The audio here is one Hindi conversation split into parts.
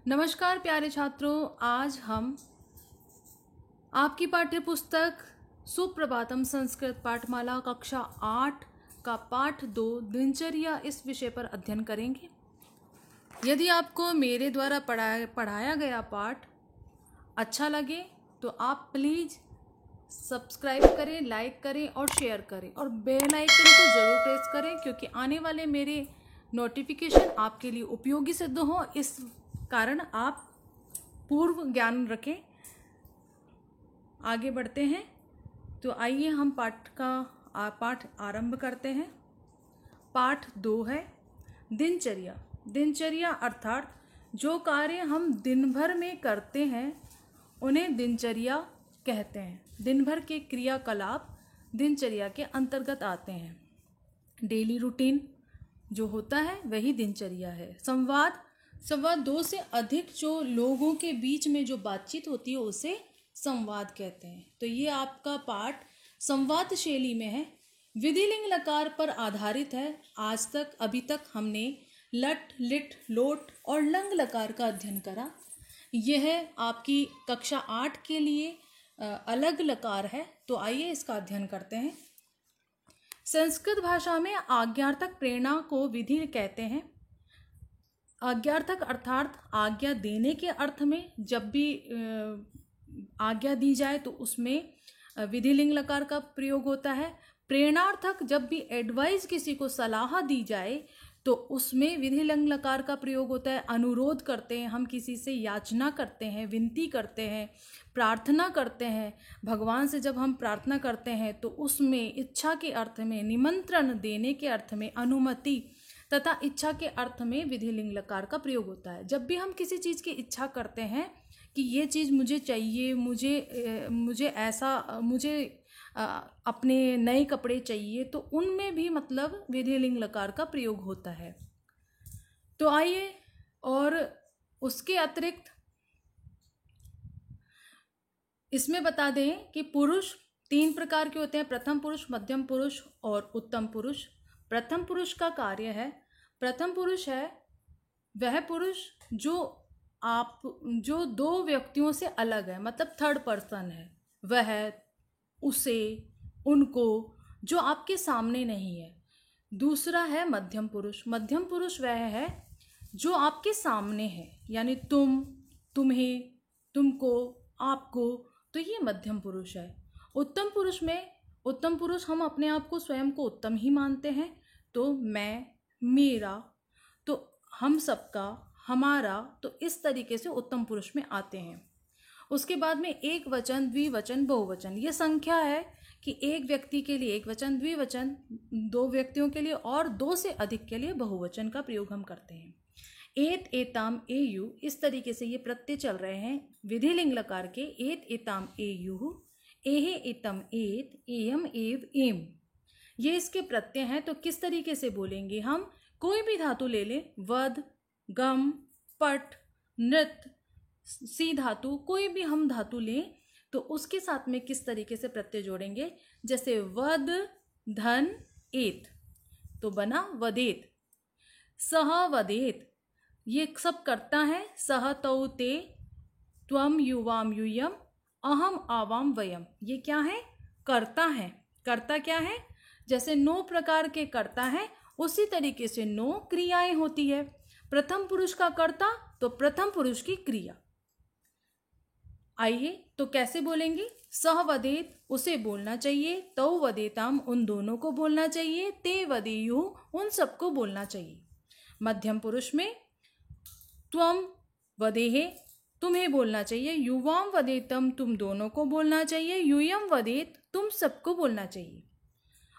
नमस्कार प्यारे छात्रों, आज हम आपकी पाठ्य पुस्तक सुप्रभातम संस्कृत पाठमाला कक्षा 8 का पाठ 2 दिनचर्या इस विषय पर अध्ययन करेंगे। यदि आपको मेरे द्वारा पढ़ाया गया पाठ अच्छा लगे तो आप प्लीज़ सब्सक्राइब करें, लाइक करें और शेयर करें और बेल आइकन को ज़रूर प्रेस करें, क्योंकि आने वाले मेरे नोटिफिकेशन आपके लिए उपयोगी सिद्ध हो। इस कारण आप पूर्व ज्ञान रखें। आगे बढ़ते हैं, तो आइए हम पाठ आरंभ करते हैं। पाठ 2 है दिनचर्या। दिनचर्या अर्थात जो कार्य हम दिन भर में करते हैं उन्हें दिनचर्या कहते हैं। दिन भर के क्रियाकलाप दिनचर्या के अंतर्गत आते हैं। डेली रूटीन जो होता है वही दिनचर्या है। संवाद 2 से अधिक जो लोगों के बीच में जो बातचीत होती है उसे संवाद कहते हैं। तो ये आपका पाठ संवाद शैली में है, विधि लिंग लकार पर आधारित है। अभी तक हमने लट, लिट, लोट और लंग लकार का अध्ययन करा। यह आपकी कक्षा 8 के लिए अलग लकार है। तो आइए इसका अध्ययन करते हैं। संस्कृत भाषा में आज्ञार्थक प्रेरणा को विधि कहते हैं। आज्ञार्थक अर्थात आज्ञा देने के अर्थ में जब भी आज्ञा दी जाए तो उसमें विधि लिंग लकार का प्रयोग होता है। प्रेरणार्थक जब भी एडवाइस किसी को सलाह दी जाए तो उसमें विधि लिंग लकार का प्रयोग होता है। अनुरोध करते हैं, हम किसी से याचना करते हैं, विनती करते हैं, प्रार्थना करते हैं। भगवान से जब हम प्रार्थना करते हैं तो उसमें इच्छा के अर्थ में, निमंत्रण देने के अर्थ में, अनुमति तथा इच्छा के अर्थ में विधि लिंग लकार का प्रयोग होता है। जब भी हम किसी चीज़ की इच्छा करते हैं कि ये चीज़ मुझे चाहिए, मुझे अपने नए कपड़े चाहिए, तो उनमें भी मतलब विधि लिंग लकार का प्रयोग होता है। तो आइए, और उसके अतिरिक्त इसमें बता दें कि पुरुष 3 प्रकार के होते हैं: प्रथम पुरुष, मध्यम पुरुष और उत्तम पुरुष। प्रथम पुरुष का कार्य है, प्रथम पुरुष है वह पुरुष जो 2 व्यक्तियों से अलग है, मतलब थर्ड पर्सन है। वह उसे, उनको, जो आपके सामने नहीं है। दूसरा है मध्यम पुरुष। मध्यम पुरुष वह है जो आपके सामने है, यानी तुम, तुम्हें, तुमको, आपको। तो ये मध्यम पुरुष है। उत्तम पुरुष हम अपने आप को, स्वयं को उत्तम ही मानते हैं। तो मैं, मेरा, तो हम सबका, हमारा, तो इस तरीके से उत्तम पुरुष में आते हैं। उसके बाद में एक वचन, द्विवचन, बहुवचन। ये संख्या है कि एक व्यक्ति के लिए एक वचन, द्विवचन 2 व्यक्तियों के लिए, और 2 से अधिक के लिए बहुवचन का प्रयोग हम करते हैं। एत, एताम, एयु, इस तरीके से ये प्रत्यय चल रहे हैं विधि लिंग लकार के। एत, एताम, एयु, एहे, एतम, एत, एयम, एव, एम, ये इसके प्रत्यय हैं। तो किस तरीके से बोलेंगे हम? कोई भी धातु ले लें, वध, गम, पट, नृत्य, सी धातु, कोई भी हम धातु लें तो उसके साथ में किस तरीके से प्रत्यय जोड़ेंगे? जैसे वद, धन, एत, तो बना वदेत। सह, वदेत, ये सब करता है। सह, तौ, ते, त्वम, युवाम, यूयम, अहम, आवाम, वयम, ये क्या है? करता है। करता क्या है? जैसे 9 प्रकार के कर्ता है, उसी तरीके से 9 क्रियाएं होती है। प्रथम पुरुष का कर्ता तो प्रथम पुरुष की क्रिया। आइए, तो कैसे बोलेंगे? सह वदेत, उसे बोलना चाहिए। तौ वदेताम, उन दोनों को बोलना चाहिए। ते वदेयु, उन सबको बोलना चाहिए। मध्यम पुरुष में त्वम वदेहे, तुम्हें बोलना चाहिए। युवाम वदेतम, तुम दोनों को बोलना चाहिए। यूयम वदेत, तुम सबको बोलना चाहिए।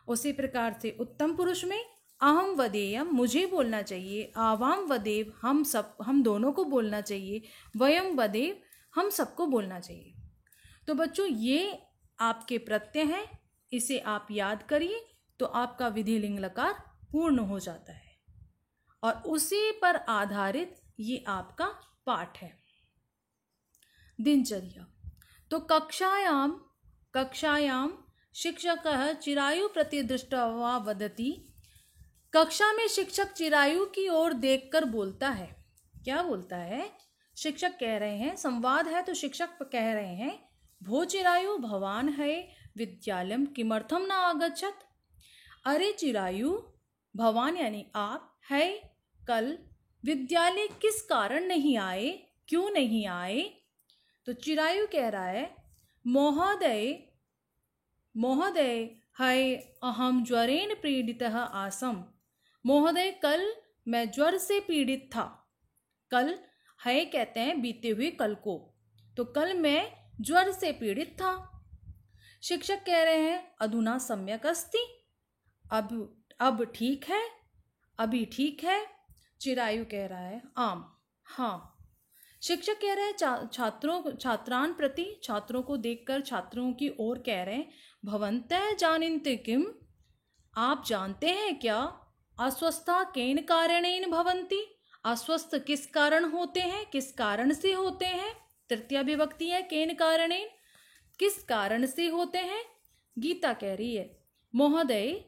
उसी प्रकार से उत्तम पुरुष में अहम वदेयम, मुझे बोलना चाहिए। आवाम वदेव, हम दोनों को बोलना चाहिए। वयम वदेव, हम सबको बोलना चाहिए। तो बच्चों, ये आपके प्रत्यय हैं, इसे आप याद करिए तो आपका विधि लिंग लकार पूर्ण हो जाता है, और उसी पर आधारित ये आपका पाठ है दिनचर्या। तो कक्षायाम शिक्षकः चिरायु प्रति दृष्ट्वा वदति, कक्षा में शिक्षक चिरायु की ओर देखकर बोलता है। क्या बोलता है? शिक्षक कह रहे हैं, संवाद है तो शिक्षक कह रहे हैं, भो चिरायु भवान है विद्यालयम किमर्थम न आगच्छत। अरे चिरायु, भवान यानी आप, है कल विद्यालय किस कारण नहीं आए, क्यों नहीं आए। तो चिरायु कह रहा है, महोदय महोदय है अहम ज्वरेन पीड़ितः आसम। महोदय, कल मैं ज्वर से पीड़ित था। कल है कहते हैं बीते हुए कल को, तो कल मैं ज्वर से पीड़ित था। शिक्षक कह रहे हैं, अधुना सम्यक अस्ति, अब ठीक है, अभी ठीक है। चिरायु कह रहा है, आम, हाँ। शिक्षक कह रहे हैं छात्रान प्रति, छात्रों को देखकर छात्रों की ओर कह रहे हैं, भवन्तः जानन्ति किम, आप जानते हैं क्या, अस्वस्था केन कारणेन भवन्ति, अस्वस्थ किस कारण होते हैं, किस कारण से होते हैं। तृतीया विभक्ति है केन कारणेन, किस कारण से होते हैं। गीता कह रही है, महोदय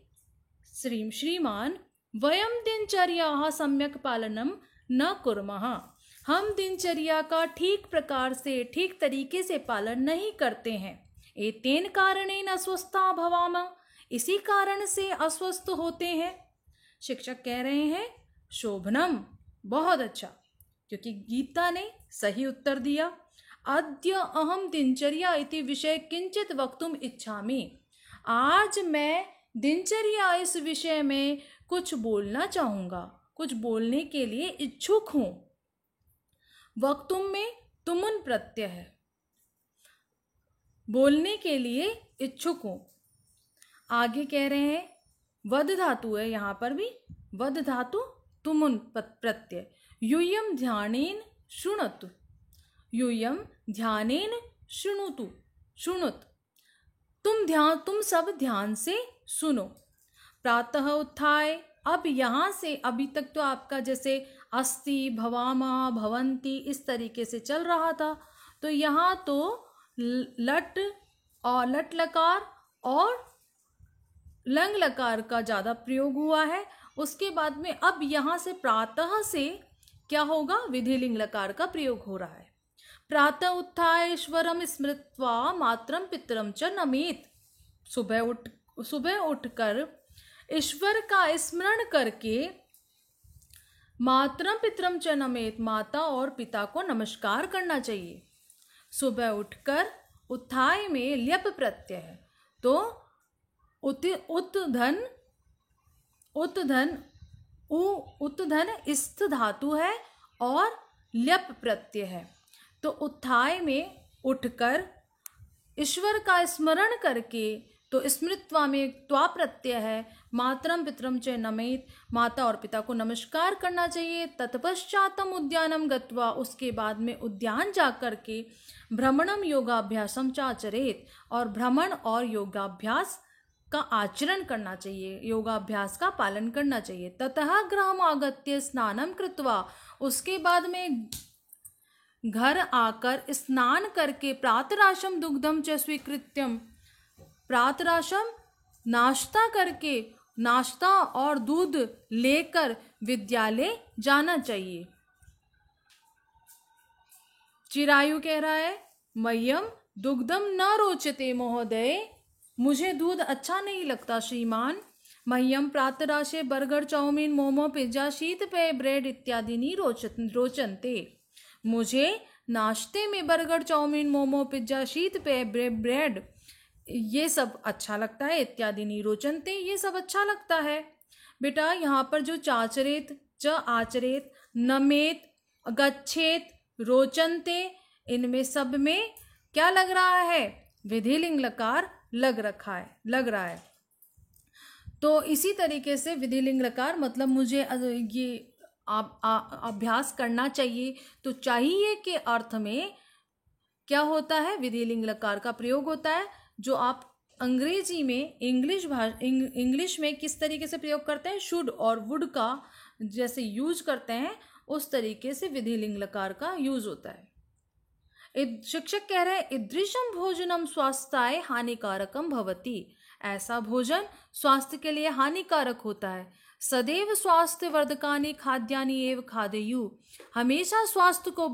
श्रीमान वयम दिनचर्या सम्यक पालनम न कुर्मः, हम दिनचर्या का ठीक प्रकार से, ठीक तरीके से पालन नहीं करते हैं। एतेन कारणेन अस्वस्था भवामः, इसी कारण से अस्वस्थ होते हैं। शिक्षक कह रहे हैं, शोभनम, बहुत अच्छा, क्योंकि गीता ने सही उत्तर दिया। अद्य अहम दिनचर्या इति विषय किंचित वक्तुम इच्छामि, आज मैं दिनचर्या इस विषय में कुछ बोलना चाहूँगा, कुछ बोलने के लिए इच्छुक हूँ। वक्तुम में तुमुन प्रत्यय है, बोलने के लिए इच्छुक हूँ। आगे कह रहे हैं, वद धातु है, यहाँ पर भी वद धातु तुमुन प्रत्यय। यूयम ध्यानेन शृणुतु, यूयम ध्यानेन शृणुतु, शृणुत, तुम सब ध्यान से सुनो। प्रातः उत्थाय, अब यहाँ से, अभी तक तो आपका जैसे अस्ति, भवामः, भवन्ति इस तरीके से चल रहा था, तो यहाँ तो लट और लट लकार और लंग लकार का ज़्यादा प्रयोग हुआ है। उसके बाद में अब यहाँ से प्रातः से क्या होगा, विधिलिंग लकार का प्रयोग हो रहा है। प्रातः उत्थाय ईश्वरम स्मृत्वा मातरम पितरम च नमेत, सुबह उठकर ईश्वर का स्मरण करके मातरम पितरम च नमेत, माता और पिता को नमस्कार करना चाहिए। सुबह उठकर, उत्थाय में ल्यप प्रत्यय है, तो उत्धन स्थ धातु है और ल्यप प्रत्यय है। तो उत्थाय में उठकर, ईश्वर का स्मरण करके, तो स्मृत्वा में त्वा प्रत्यय है। मातरम पितरम च नमेत, माता और पिता को नमस्कार करना चाहिए। तत्पश्चातम उद्यानम गत्वा, उसके बाद में उद्यान जाकर के भ्रमणम योगाभ्यासम चाचरेत, और भ्रमण और योगाभ्यास का आचरण करना चाहिए, योगाभ्यास का पालन करना चाहिए। ततः गृहम आगत्य स्नानम कृत्वा, उसके बाद में घर आकर स्नान करके प्रातराशम दुग्धम च स्वीकृत्यम, प्रातराशम नाश्ता करके, नाश्ता और दूध लेकर विद्यालय जाना चाहिए। चिरायु कह रहा है, मह्यम दुग्धम न रोचते महोदय, मुझे दूध अच्छा नहीं लगता श्रीमान। मह्यम प्रातराशे बर्गर, चाउमीन, मोमो, पिज्जा, शीतपेय, ब्रेड इत्यादि नहीं रोचनते, मुझे नाश्ते में बर्गर, चाउमीन, मोमो, पिज्जा, शीतपेय, ब्रेड ये सब अच्छा लगता है। इत्यादि नहीं रोचनते, ये सब अच्छा लगता है। बेटा यहाँ पर जो चाचरेत, च आचरेत, नमेत, गच्छेत, रोचनते, इनमें सब में क्या लग रहा है, विधिलिंग लकार लग रहा है। तो इसी तरीके से विधिलिंग लकार मतलब मुझे ये अभ्यास करना चाहिए, तो चाहिए के अर्थ में क्या होता है, विधिलिंग लकार का प्रयोग होता है, जो आप अंग्रेजी में इंग्लिश में किस तरीके से प्रयोग करते हैं, शुड और वुड का जैसे यूज करते हैं, उस तरीके से विधिलिंग लकार का यूज होता है। शिक्षक कह रहे हैं, ईदृशम भोजनम स्वास्थ्याय हानिकारकम भवति, ऐसा भोजन स्वास्थ्य के लिए हानिकारक होता है। सदैव स्वास्थ्य वर्धकानि खाद्यानि एव खादेयु, हमेशा स्वास्थ्य को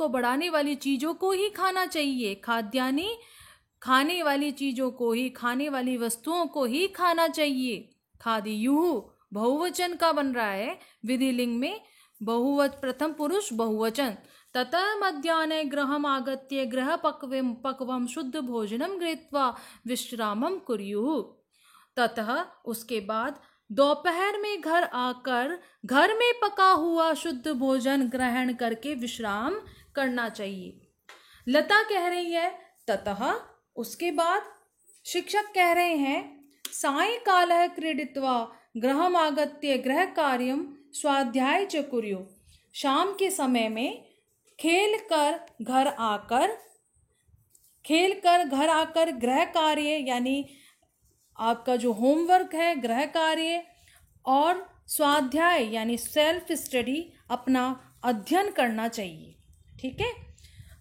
बढ़ाने वाली चीजों को ही खाना चाहिए। खाद्यानि, खाने वाली चीजों को ही, खाने वाली वस्तुओं को ही खाना चाहिए। खादेयुः बहुवचन का बन रहा है, विधिलिंग में प्रथम पुरुष बहुवचन। ततः मध्याह्ने गृहम् आगत्य गृहपक्वं शुद्ध भोजनं कृत्वा विश्रामं कुर्युः। ततः उसके बाद दोपहर में घर आकर घर में पका हुआ शुद्ध भोजन ग्रहण करके विश्राम करना चाहिए। लता कह रही है ततः, उसके बाद शिक्षक कह रहे हैं सायंकालः क्रीडित्वा गृहम् आगत्य गृह कार्यं स्वाध्याय च कुर्युः, शाम के समय में खेल कर घर आकर गृह कार्य यानी आपका जो होमवर्क है, गृह कार्य और स्वाध्याय यानी सेल्फ स्टडी, अपना अध्ययन करना चाहिए। ठीक है।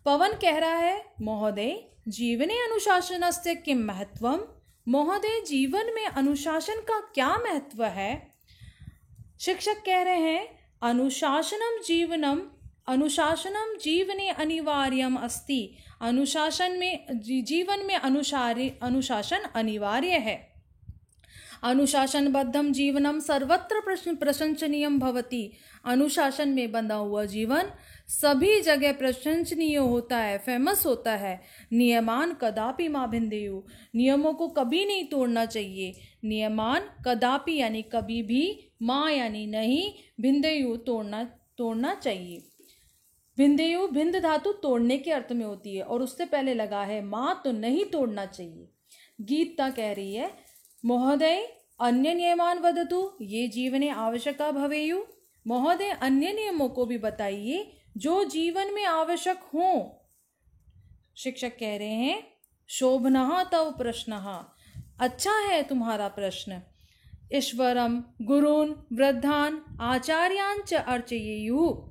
पवन कह रहा है महोदय जीवने अनुशासनस्य किं महत्वम, महोदय जीवन में अनुशासन का क्या महत्व है। शिक्षक कह रहे हैं अनुशासनम जीवने अनिवार्यम अस्ति, जीवन में अनुशासन अनिवार्य है। अनुशासनबद्धम जीवनम सर्वत्र प्रशंसनीयम भवति, अनुशासन में बंधा हुआ जीवन सभी जगह प्रशंसनीय होता है, फेमस होता है। नियमान कदापि मा भिन्देयु, नियमों को कभी नहीं तोड़ना चाहिए। नियमान कदापि यानी कभी भी, माँ यानी नहीं, भिन्देयु तोड़ना चाहिए। भिन्देयु भिन्द धातु तोड़ने के अर्थ में होती है और उससे पहले लगा है माँ, तो नहीं तोड़ना चाहिए। गीता कह रही है महोदय अन्य नियमान वदतु ये जीवने आवश्यका भवेयु, महोदय अन्य नियमों को भी बताइए जो जीवन में आवश्यक हों। शिक्षक कह रहे हैं शोभनः तव प्रश्नः, अच्छा है तुम्हारा प्रश्न। ईश्वरम गुरून् वृद्धान् आचार्यान् च अर्चयेयुः,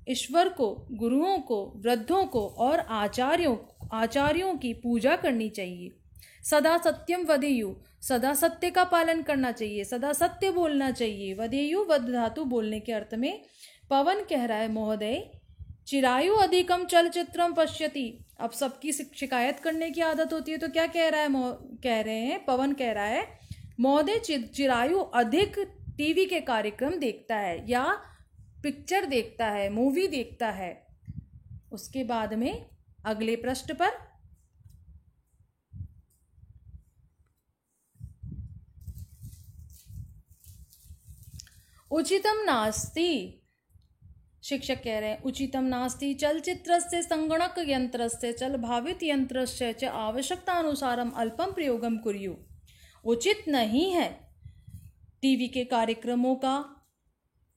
ईश्वर को, गुरुओं को, वृद्धों को और आचार्यों की पूजा करनी चाहिए। सदा सत्यम वदेयु, सदा सत्य का पालन करना चाहिए, सदा सत्य बोलना चाहिए। वदेयु वद धातु बोलने के अर्थ में। पवन कह रहा है महोदय चिरायु अधिकम चलचित्रम पश्यति, अब सबकी शिकायत करने की आदत होती है तो क्या कह रहे हैं पवन कह रहा है महोदय चिरायु अधिक टीवी के कार्यक्रम देखता है या पिक्चर देखता है, मूवी देखता है। उसके बाद में अगले पृष्ठ पर उचितम नास्ति, शिक्षक कह रहे हैं उचितम नास्ति चलचित्रस्य संगणक यंत्रस्य चल भावित यंत्रस्य च आवश्यकतानुसारम अल्पम प्रयोगम कुर्यु, उचित नहीं है टीवी के कार्यक्रमों का,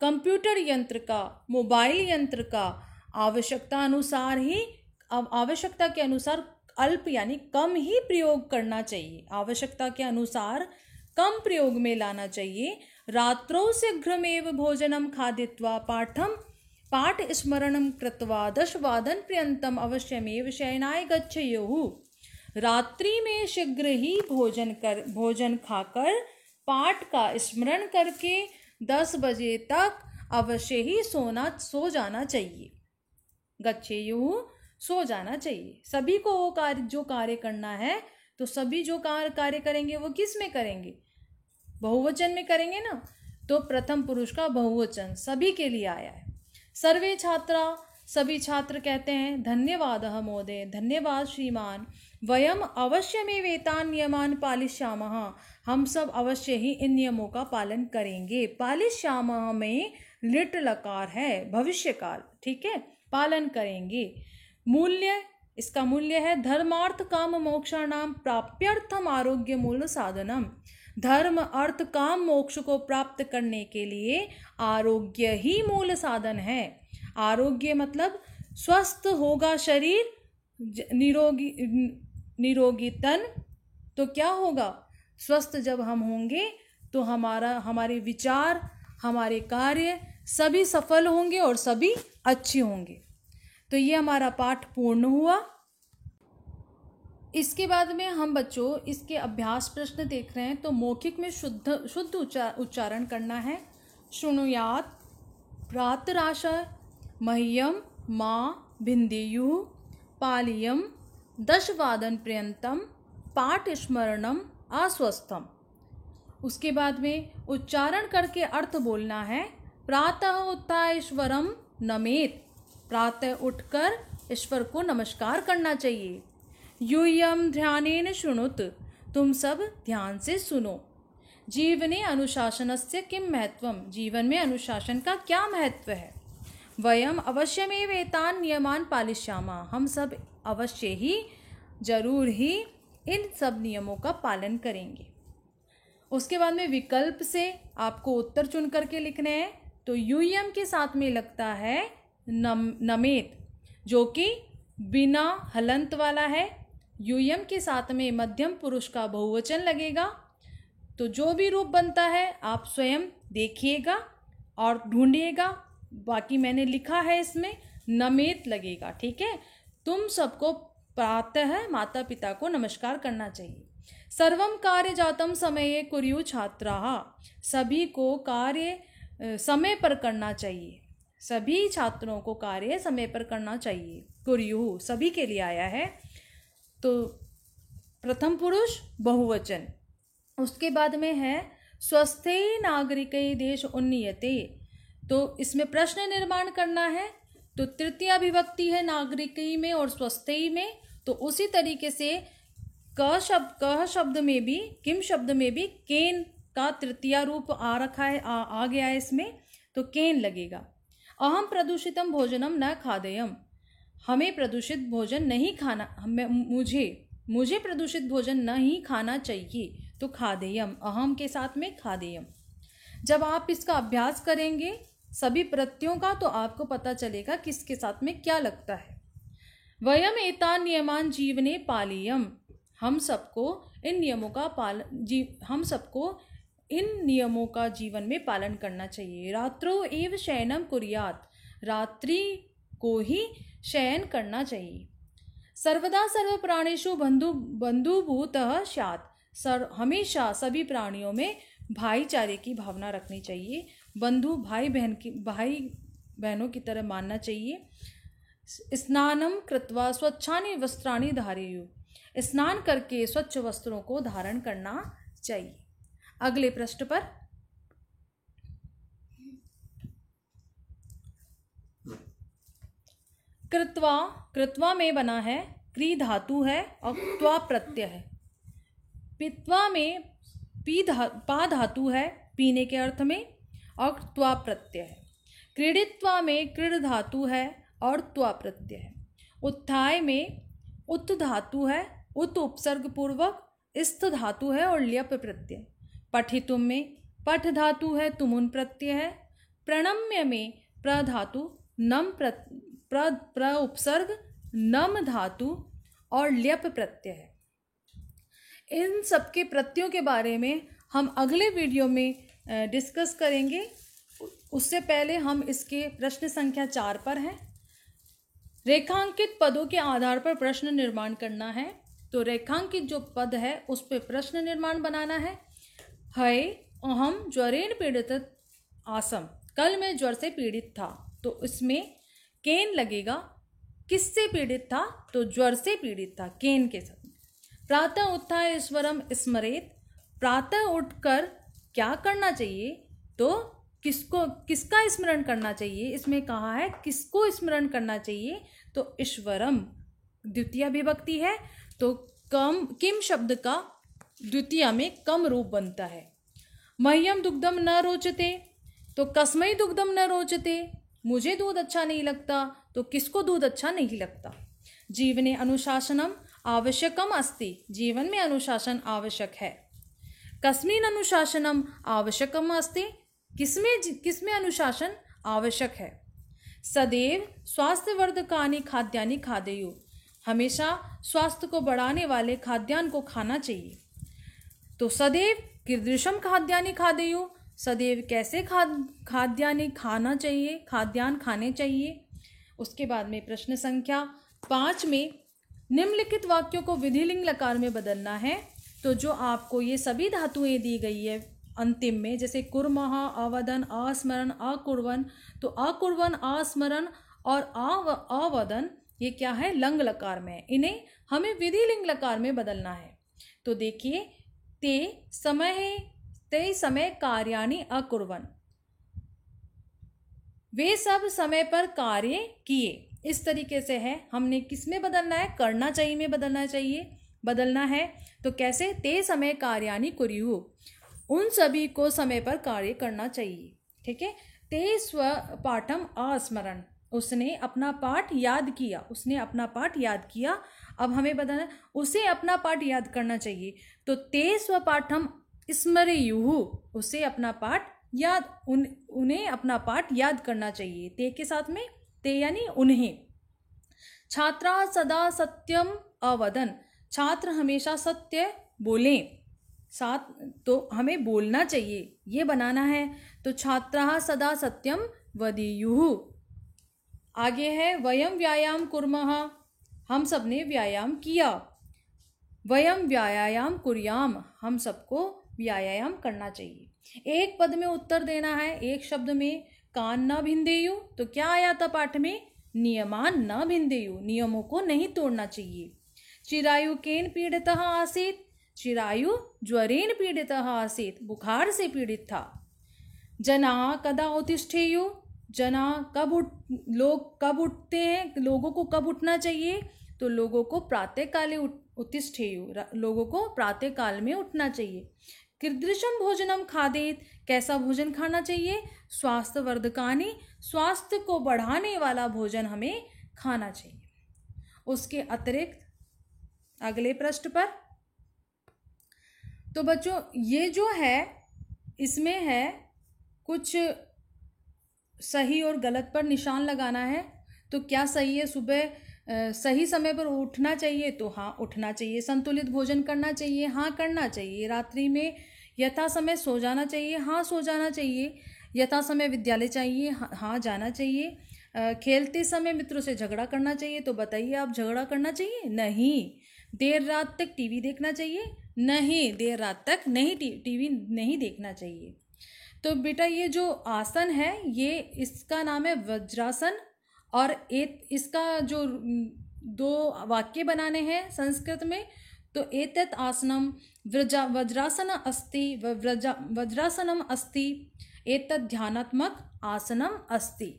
कंप्यूटर यंत्र का, मोबाइल यंत्र का आवश्यकता के अनुसार अल्प यानी कम ही प्रयोग करना चाहिए, आवश्यकता के अनुसार कम प्रयोग में लाना चाहिए। रात्रौ शीघ्रमेव भोजनम खादित्वा पाठ स्मरणं कृत्वा 10 वादन पर्यन्तम अवश्यमेव शयनाय गच्छेयुः, रात्रि में शीघ्र ही भोजन खाकर पाठ का स्मरण करके 10 बजे तक अवश्य ही सो जाना चाहिए। गच्छेयुः सो जाना चाहिए। सभी को वो जो कार्य करना है तो सभी जो कार्य करेंगे वो किस में करेंगे, बहुवचन में करेंगे ना, तो प्रथम पुरुष का बहुवचन सभी के लिए आया है। सर्वे छात्रा, सभी छात्र कहते हैं धन्यवादः महोदय, धन्यवाद श्रीमान। वयम अवश्यमेवेतान् नियमान् पालिष्यामः, हम सब अवश्य ही इन नियमों का पालन करेंगे। पालिष्यामः में लिट लकार है, भविष्य काल, ठीक है, पालन करेंगे। मूल्य, इसका मूल्य है धर्मार्थ काम मोक्षाणाम प्राप्त्यर्थम आरोग्य मूल साधनम, धर्म अर्थ काम मोक्ष को प्राप्त करने के लिए आरोग्य ही मूल साधन है। आरोग्य मतलब स्वस्थ होगा शरीर, निरोगी तन, तो क्या होगा, स्वस्थ जब हम होंगे तो हमारे विचार, हमारे कार्य सभी सफल होंगे और सभी अच्छे होंगे। तो ये हमारा पाठ पूर्ण हुआ। इसके बाद में हम बच्चों इसके अभ्यास प्रश्न देख रहे हैं। तो मौखिक में शुद्ध उच्चारण करना है। शृणुयात् प्रातराशय मह्यम माँ भिन्देयुः पालीयम 10 वादन पर्यंतम पाठ स्मरणम अस्वस्थम। उसके बाद में उच्चारण करके अर्थ बोलना है। प्रातः उत्थाय ईश्वरम नमेत, प्रातः उठकर ईश्वर को नमस्कार करना चाहिए। यूयम ध्यानेन शृणुत, तुम सब ध्यान से सुनो। जीवने अनुशासनस्य किं महत्वम, जीवन में अनुशासन का क्या महत्व है। वयम अवश्यमेव एतान् नियमान् पालिष्यामः, हम सब अवश्य ही जरूर ही इन सब नियमों का पालन करेंगे। उसके बाद में विकल्प से आपको उत्तर चुन करके लिखने हैं। तो यूयम के साथ में लगता है नमेत, जो कि बिना हलंत वाला है। यूयम के साथ में मध्यम पुरुष का बहुवचन लगेगा। तो जो भी रूप बनता है आप स्वयं देखिएगा और ढूंढिएगा। बाकी मैंने लिखा है इसमें नमेत लगेगा, ठीक है। तुम सबको प्रातः माता पिता को नमस्कार करना चाहिए। सर्वम कार्य जातम समये कुर्यु छात्राः, सभी को कार्य समय पर करना चाहिए। सभी छात्रों को कार्य समय पर करना चाहिए। कुर्यु सभी के लिए आया है, तो प्रथम पुरुष बहुवचन। उसके बाद में है स्वस्थे नागरिकै देश उन्नीयते, तो इसमें प्रश्न निर्माण करना है। तो तृतीया विभक्ति है नागरिकी में और स्वस्थेय में। तो उसी तरीके से कह शब्द में भी, किम शब्द में भी केन का तृतीया रूप आ रखा है, आ गया है इसमें, तो केन लगेगा। अहम प्रदूषितम भोजनम न खादेयम, हमें प्रदूषित भोजन नहीं खाना, मुझे प्रदूषित भोजन नहीं खाना चाहिए। तो खादेयम, अहम के साथ में खादेयम। जब आप इसका अभ्यास करेंगे सभी प्रत्ययों का, तो आपको पता चलेगा किसके साथ में क्या लगता है। वयम एतान् नियमान् जीवने पालीयम, हम सबको इन नियमों का जीवन में पालन करना चाहिए। रात्रो एव शयनम कुर्यात्, रात्रि को ही शयन करना चाहिए। सर्वदा सर्व प्राणिषु बंधुभूतः स्यात्, हमेशा सभी प्राणियों में भाईचारे की भावना रखनी चाहिए। बंधु भाई बहनों की तरह मानना चाहिए। स्नानम कृत्वा स्वच्छानि वस्त्राणि धारेयु, स्नान करके स्वच्छ वस्त्रों को धारण करना चाहिए। अगले पृष्ठ पर कृत्वा में बना है, क्री धातु है और त्वा प्रत्यय है। पित्वा में पा धातु है पीने के अर्थ में और त्वा प्रत्यय है। क्रीडित्वा में क्रीड धातु है और त्वा प्रत्यय है। उत्थाय में उत धातु है, उत उपसर्ग पूर्वक, स्थ धातु है और ल्यप प्रत्यय। पठितुम में पठ धातु है, तुमुन प्रत्यय है। प्रणम्य में प्र धातु, नम प्र उपसर्ग, नम धातु और ल्यप प्रत्यय है। इन सबके प्रत्ययों के बारे में हम अगले वीडियो में डिस्कस करेंगे। उससे पहले हम इसके प्रश्न संख्या 4 पर हैं। रेखांकित पदों के आधार पर प्रश्न निर्माण करना है। तो रेखांकित जो पद है उस पर प्रश्न निर्माण बनाना है। अहम ज्वरेन पीड़ित आसम, कल मैं ज्वर से पीड़ित था। तो इसमें केन लगेगा। किससे पीड़ित था? तो ज्वर से पीड़ित था, केन के साथ। प्रातः उत्थाय ईश्वरम स्मरेत, प्रातः उठकर क्या करना चाहिए? तो किसका स्मरण करना चाहिए? इसमें कहा है किसको स्मरण करना चाहिए? तो ईश्वरम द्वितीय विभक्ति है, तो किम शब्द का द्वितीय में कम रूप बनता है। मह्यम दुग्धम न रोचते, तो कस्मै दुग्धम न रोचते, मुझे दूध अच्छा नहीं लगता, तो किसको दूध अच्छा नहीं लगता। जीवने अनुशासनम आवश्यकम अस्ति, जीवन में अनुशासन आवश्यक है। कस्मिन अनुशासनम आवश्यकम अस्ति, किसमें अनुशासन आवश्यक है। सदैव स्वास्थ्यवर्धकानि खाद्यानि खादेयु, हमेशा स्वास्थ्य को बढ़ाने वाले खाद्यान्न को खाना चाहिए। तो सदैव कीदृशम खाद्यानि खादेयु, सदैव कैसे खाद्यान्न खाना चाहिए, खाद्यान्न खाने चाहिए। उसके बाद में प्रश्न संख्या 5 में निम्नलिखित वाक्यों को विधिलिंग लकार में बदलना है। तो जो आपको ये सभी धातुएं दी गई है अंतिम में, जैसे कुर्मः, अवदन, अस्मरण, अकुर्वन्, तो अकुर्वन्, अस्मरण और अवदन ये क्या है, लंग लकार में। इन्हें हमें विधिलिंग लकार में बदलना है। तो देखिए, ते समय कार्याणि अकुर्वन्, वे सब समय पर कार्य किए। इस तरीके से है। हमने किस में बदलना है, करना चाहिए में बदलना है। तो कैसे, ते समय कार्याणि कुर्युः, उन सभी को समय पर कार्य करना चाहिए। ठीक है। ते स्व पाठम अस्मरण, उसने अपना पाठ याद किया। अब हमें बताना, उसे अपना पाठ याद करना चाहिए। तो ते स्व पाठम स्मरेयुः, उसे अपना पाठ उन्हें अपना पाठ याद करना चाहिए। ते के साथ में ते यानी उन्हें। छात्रा सदा सत्यम अवदन्, छात्र हमेशा सत्य बोलें। साथ तो हमें बोलना चाहिए, ये बनाना है। तो छात्राः सदा सत्यम वदेयुः। आगे है वयम व्यायाम कुर्मः, हम सब ने व्यायाम किया। वयम व्यायाम कुर्याम, हम सबको व्यायाम करना चाहिए। एक पद में उत्तर देना है, एक शब्द में। कान न भिन्देयु, तो क्या आया था पाठ में, नियमान न भिन्देयु, नियमों को नहीं तोड़ना चाहिए। चिरायु केन पीड़ितः आसीत्, चिरायु ज्वरेन पीड़ितः आसीत्, बुखार से पीड़ित था। जना कदा उत्तिष्ठेयु, जना लोग कब उठते हैं, लोगों को कब उठना चाहिए, तो लोगों को प्रातः काले उत्तिष्ठेयु, लोगों को प्रातः काल में उठना चाहिए। कीदृशं भोजनम खादेत, कैसा भोजन खाना चाहिए, स्वास्थ्यवर्धकानि, स्वास्थ्य को बढ़ाने वाला भोजन हमें खाना चाहिए। उसके अतिरिक्त अगले पृष्ठ पर, तो बच्चों ये जो है इसमें है कुछ सही और गलत पर निशान लगाना है। तो क्या सही है, सुबह सही समय पर उठना चाहिए, तो हाँ उठना चाहिए। संतुलित भोजन करना चाहिए, हाँ करना चाहिए। रात्रि में यथा समय सो जाना चाहिए, हाँ सो जाना चाहिए। यथा समय विद्यालय चाहिए, हाँ जाना चाहिए। खेलते समय मित्रों से झगड़ा करना चाहिए, तो बताइए आप झगड़ा करना चाहिए, नहीं। देर रात तक टीवी देखना चाहिए, नहीं, देर रात तक नहीं टीवी नहीं देखना चाहिए। तो बेटा ये जो आसन है ये इसका नाम है वज्रासन, और इसका जो 2 वाक्य बनाने हैं संस्कृत में, तो एतत् आसनम वज्रासन अस्ति, वज्रासनम अस्ति, एतत् ध्यानात्मक आसनम अस्ति।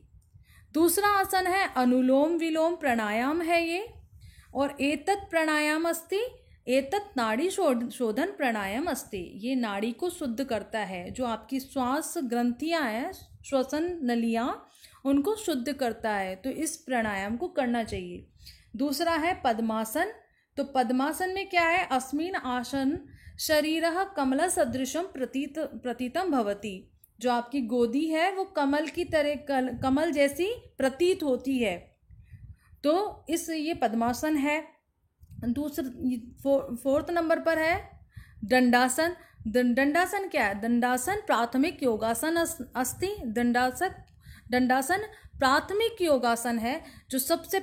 दूसरा आसन है अनुलोम विलोम प्राणायाम है ये, और एतत् प्राणायाम अस्ति, एतत् नाड़ी शोधन प्राणायाम अस्ति, ये नाड़ी को शुद्ध करता है। जो आपकी श्वास ग्रंथियां हैं, श्वसन नलियां, उनको शुद्ध करता है। तो इस प्राणायाम को करना चाहिए। दूसरा है पद्मासन। तो पद्मासन में क्या है, अस्मिन आसन शरीरः कमल सदृशम प्रतीतम भवति, जो आपकी गोदी है वो कमल की तरह, कमल जैसी प्रतीत होती है। तो ये पद्मासन है। फोर्थ नंबर पर है दंडासन। दंडासन क्या है, दंडासन प्राथमिक योगासन अस्ति। दंडासन प्राथमिक योगासन है। जो सबसे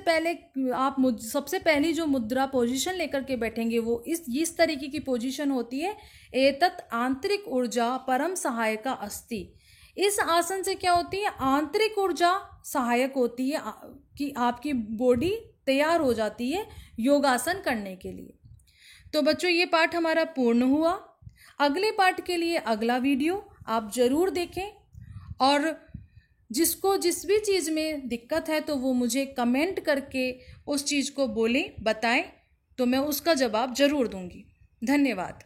पहली जो मुद्रा पोजीशन लेकर के बैठेंगे वो इस तरीके की पोजीशन होती है। एतत् आंतरिक ऊर्जा परम सहायका अस्ति, इस आसन से क्या होती है, आंतरिक ऊर्जा सहायक होती है कि आपकी बॉडी तैयार हो जाती है योगासन करने के लिए। तो बच्चों ये पाठ हमारा पूर्ण हुआ। अगले पाठ के लिए अगला वीडियो आप ज़रूर देखें, और जिसको जिस भी चीज़ में दिक्कत है तो वो मुझे कमेंट करके उस चीज़ को बोलें, बताएं, तो मैं उसका जवाब ज़रूर दूंगी। धन्यवाद।